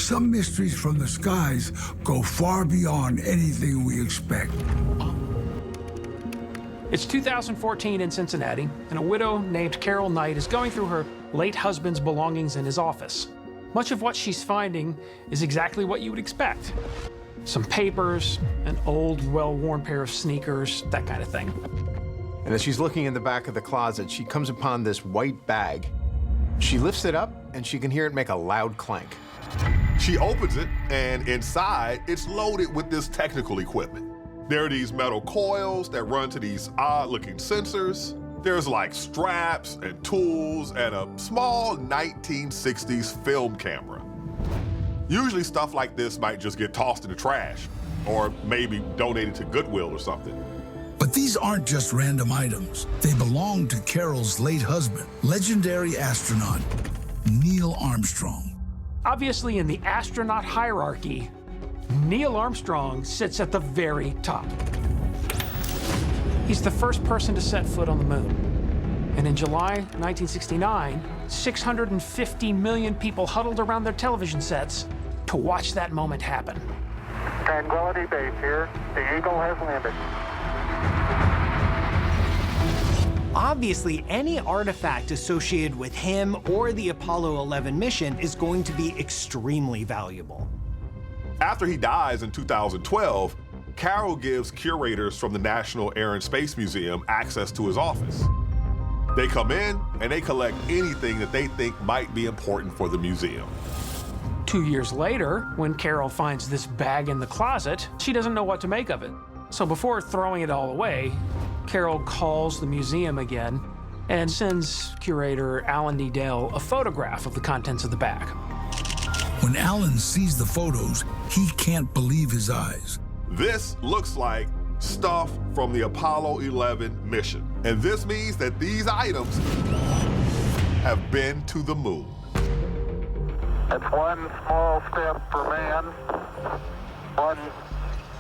Some mysteries from the skies go far beyond anything we expect. It's 2014 in Cincinnati, and a widow named Carol Knight is going through her late husband's belongings in his office. Much of what she's finding is exactly what you would expect. Some papers, an old, well-worn pair of sneakers, that kind of thing. And as she's looking in the back of the closet, she comes upon this white bag. She lifts it up, and she can hear it make a loud clank. She opens it, and inside, it's loaded with this technical equipment. There are these metal coils that run to these odd-looking sensors. There's like straps and tools and a small 1960s film camera. Usually stuff like this might just get tossed in the trash or maybe donated to Goodwill or something. But these aren't just random items. They belong to Carol's late husband, legendary astronaut Neil Armstrong. Obviously, in the astronaut hierarchy, Neil Armstrong sits at the very top. He's the first person to set foot on the moon. And in July 1969, 650 million people huddled around their television sets to watch that moment happen. Tranquility Base here. The Eagle has landed. Obviously, any artifact associated with him or the Apollo 11 mission is going to be extremely valuable. After he dies in 2012, Carol gives curators from the National Air and Space Museum access to his office. They come in and they collect anything that they think might be important for the museum. 2 years later, when Carol finds this bag in the closet, she doesn't know what to make of it. So before throwing it all away, Carol calls the museum again and sends curator Alan D. Dale a photograph of the contents of the bag. When Alan sees the photos, he can't believe his eyes. This looks like stuff from the Apollo 11 mission. And this means that these items have been to the moon. It's one small step for man, one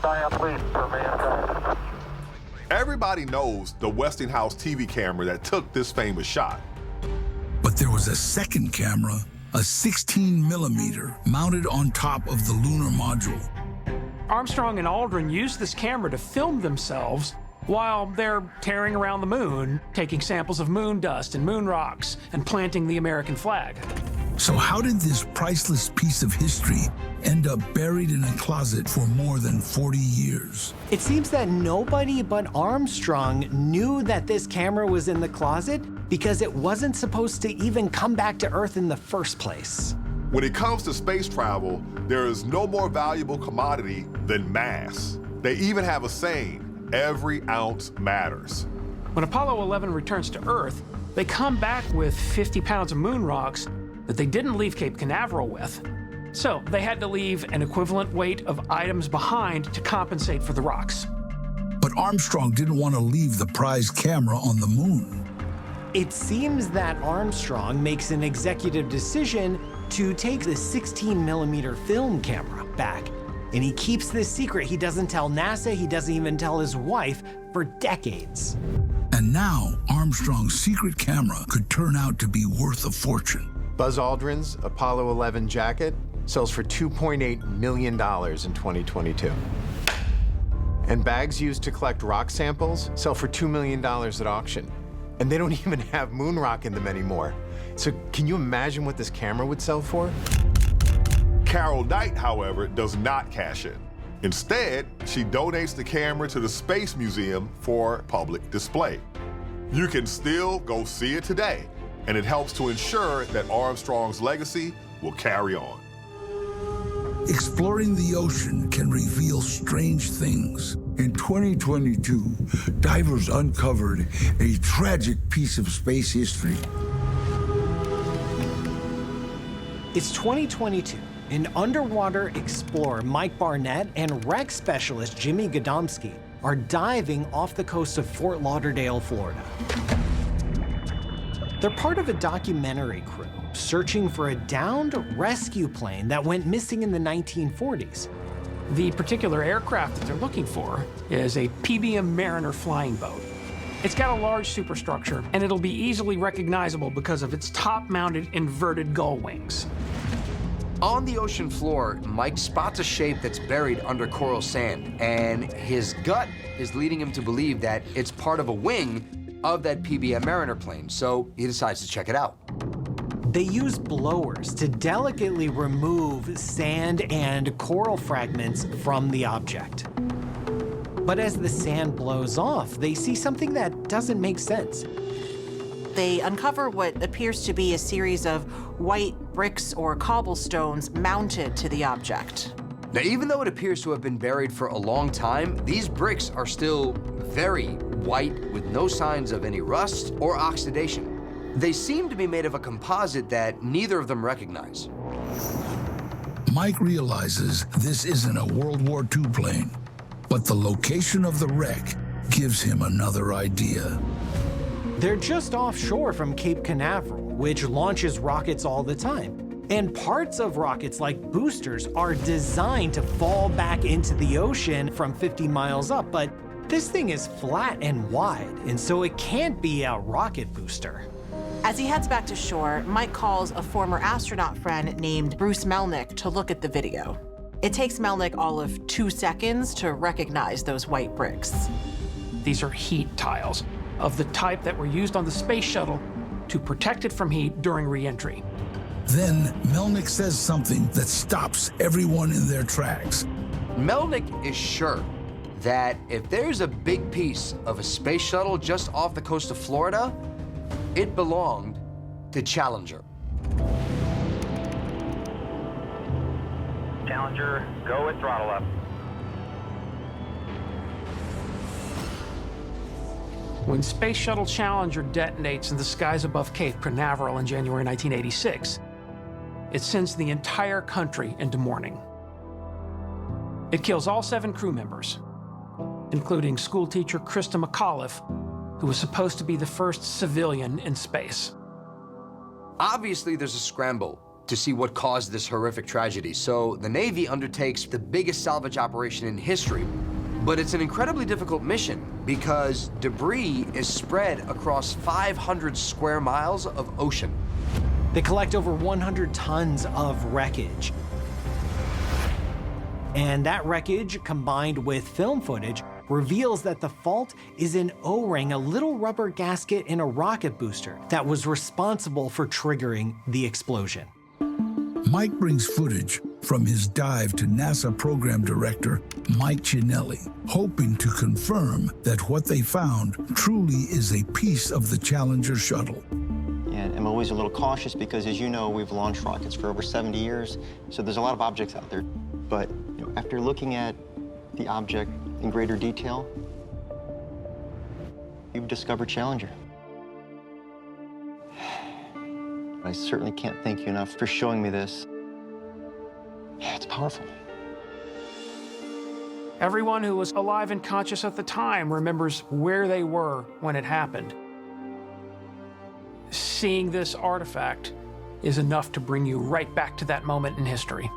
giant leap for mankind. Everybody knows the Westinghouse TV camera that took this famous shot. But there was a second camera, a 16 millimeter, mounted on top of the lunar module. Armstrong and Aldrin used this camera to film themselves while they're tearing around the moon, taking samples of moon dust and moon rocks, and planting the American flag. So how did this priceless piece of history end up buried in a closet for more than 40 years? It seems that nobody but Armstrong knew that this camera was in the closet because it wasn't supposed to even come back to Earth in the first place. When it comes to space travel, there is no more valuable commodity than mass. They even have a saying, every ounce matters. When Apollo 11 returns to Earth, they come back with 50 pounds of moon rocks that they didn't leave Cape Canaveral with. So they had to leave an equivalent weight of items behind to compensate for the rocks. But Armstrong didn't want to leave the prized camera on the moon. It seems that Armstrong makes an executive decision to take the 16 millimeter film camera back. And he keeps this secret. He doesn't tell NASA, he doesn't even tell his wife for decades. And now Armstrong's secret camera could turn out to be worth a fortune. Buzz Aldrin's Apollo 11 jacket sells for $2.8 million in 2022. And bags used to collect rock samples sell for $2 million at auction. And they don't even have moon rock in them anymore. So can you imagine what this camera would sell for? Carol Knight, however, does not cash in. Instead, she donates the camera to the Space Museum for public display. You can still go see it today, and it helps to ensure that Armstrong's legacy will carry on. Exploring the ocean can reveal strange things. In 2022, divers uncovered a tragic piece of space history. It's 2022, and underwater explorer Mike Barnett and wreck specialist Jimmy Godomsky are diving off the coast of Fort Lauderdale, Florida. They're part of a documentary crew searching for a downed rescue plane that went missing in the 1940s. The particular aircraft that they're looking for is a PBM Mariner flying boat. It's got a large superstructure, and it'll be easily recognizable because of its top-mounted inverted gull wings. On the ocean floor, Mike spots a shape that's buried under coral sand, and his gut is leading him to believe that it's part of a wing of that PBM Mariner plane, so he decides to check it out. They use blowers to delicately remove sand and coral fragments from the object. But as the sand blows off, they see something that doesn't make sense. They uncover what appears to be a series of white bricks or cobblestones mounted to the object. Now, even though it appears to have been buried for a long time, these bricks are still very white with no signs of any rust or oxidation. They seem to be made of a composite that neither of them recognize. Mike realizes this isn't a World War II plane, but the location of the wreck gives him another idea. They're just offshore from Cape Canaveral, which launches rockets all the time. And parts of rockets, like boosters, are designed to fall back into the ocean from 50 miles up, but this thing is flat and wide, and so it can't be a rocket booster. As he heads back to shore, Mike calls a former astronaut friend named Bruce Melnick to look at the video. It takes Melnick all of 2 seconds to recognize those white bricks. These are heat tiles of the type that were used on the space shuttle to protect it from heat during re-entry. Then Melnick says something that stops everyone in their tracks. Melnick is sure that if there's a big piece of a space shuttle just off the coast of Florida, it belonged to Challenger. Challenger, go with throttle up. When Space Shuttle Challenger detonates in the skies above Cape Canaveral in January 1986, it sends the entire country into mourning. It kills all 7 crew members, including schoolteacher Krista McAuliffe, who was supposed to be the first civilian in space. Obviously, there's a scramble to see what caused this horrific tragedy, so the Navy undertakes the biggest salvage operation in history. But it's an incredibly difficult mission because debris is spread across 500 square miles of ocean. They collect over 100 tons of wreckage. And that wreckage, combined with film footage, reveals that the fault is an O-ring, a little rubber gasket in a rocket booster that was responsible for triggering the explosion. Mike brings footage from his dive to NASA program director Mike Cinelli, hoping to confirm that what they found truly is a piece of the Challenger shuttle. And I'm always a little cautious because, as you know, we've launched rockets for over 70 years, so there's a lot of objects out there. But after looking at the object in greater detail, you've discovered Challenger. I certainly can't thank you enough for showing me this. It's powerful. Everyone who was alive and conscious at the time remembers where they were when it happened. Seeing this artifact is enough to bring you right back to that moment in history.